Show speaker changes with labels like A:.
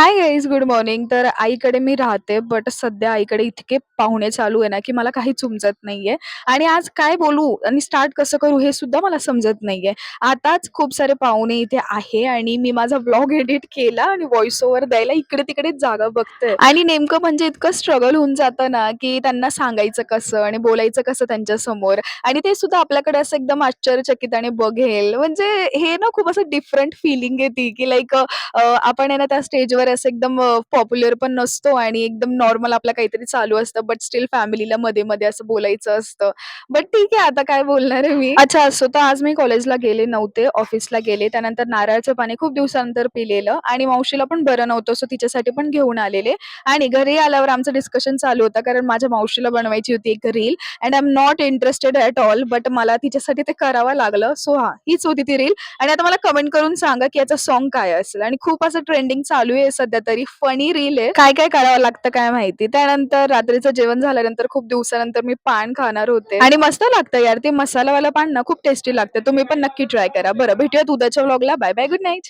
A: Hi guys, good morning. तर आईकडे मी राहते, बट सध्या आईकडे इतके पाहुणे चालू आहे ना, की मला काहीच समजत नाहीये आणि आज काय बोलू आणि स्टार्ट कसं करू हे सुद्धा मला समजत नाहीये. आताच खूप सारे पाहुणे इथे आहे आणि मी माझा व्लॉग एडिट केला आणि व्हॉईस ओव्हर द्यायला इकडे-तिकडेच जागा बघते आणि नेमकं म्हणजे इतकं स्ट्रगल होऊन जातं ना, की त्यांना सांगायचं कसं आणि बोलायचं कसं त्यांच्यासमोर आणि ते सुद्धा आपल्याकडे असं एकदम आश्चर्यचकित बघेल. म्हणजे हे ना खूप असं डिफरंट फीलिंग येते, की लाइक आपण आहे ना त्या स्टेजवर असं एकदम पॉप्युलर पण नसतो आणि एकदम नॉर्मल आपलं काहीतरी चालू असतं, बट स्टिल फॅमिलीला मध्ये-मध्ये असं बोलायचं असतं. बट ठीक आहे, आता काय बोलणार आहे मी. अच्छा असो, तर आज मी कॉलेजला गेले नव्हते, ऑफिसला गेले. त्यानंतर नारळाचं पाणी खूप दिवसानंतर पिलेलं आणि मावशीला पण बरं नव्हतं, सो तिच्यासाठी पण घेऊन आलेले आणि घरी आल्यावर आमचं डिस्कशन चालू होतं, कारण माझ्या मावशीला बनवायची होती एक reel and I am not interested at all, but मला तिच्यासाठी ते करावं लागलं. सो हां, हीच होती ती रील आणि आता मला कमेंट करून सांगा, की याचं साँग काय असेल आणि खूप असं ट्रेंडिंग चालू आहे सध्या तरी. फनी रील आहे. काय-काय करावं लागतं काय माहिती. त्यानंतर रात्रीचं जेवण झाल्यानंतर खूप दिवसानंतर मी पान खाणार होते आणि मस्त लागतं यार ते मसालावाला पान ना खूप टेस्टी लागतं. तुम्ही पण नक्की ट्राय करा. बरं, भेटूयात उद्याच्या व्लॉगला. Bye bye. Good night.